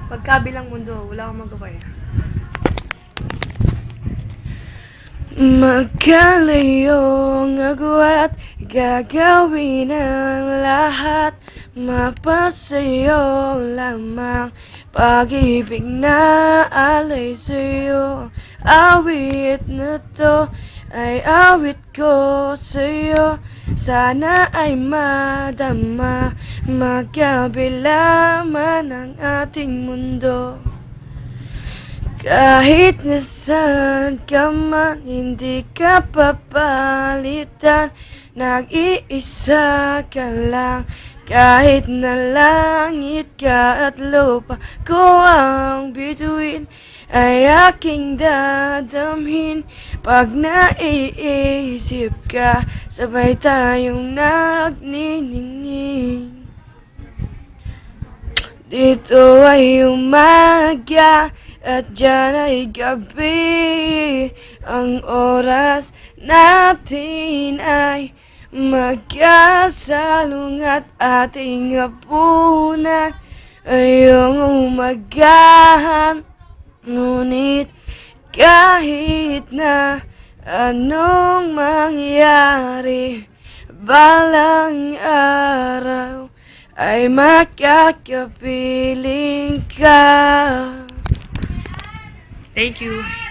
Pagkabilang mundo, wala akong magawa eh. Magkalayong agwat, gagawin ang lahat. Mapasayo lamang, pag-ibig na alay sa'yo. Awit na to ay awit ko sa'yo. Sana ay madama, magkabila man ang ating mundo. Kahit nasaan ka man, hindi ka papalitan. Nag-iisa ka lang, kahit na langit ka at lupa ko ang bituin, ay aking dadamhin. Pag naiisip ka, sabay tayong nagniningning. Dito ay umaga at dyan ay gabi. Ang oras natin ay magkasalong at ating hapunan ay ang umagahan. Ngunit kahit na anong mangyari, balang araw ay makakapiling ka. Thank you.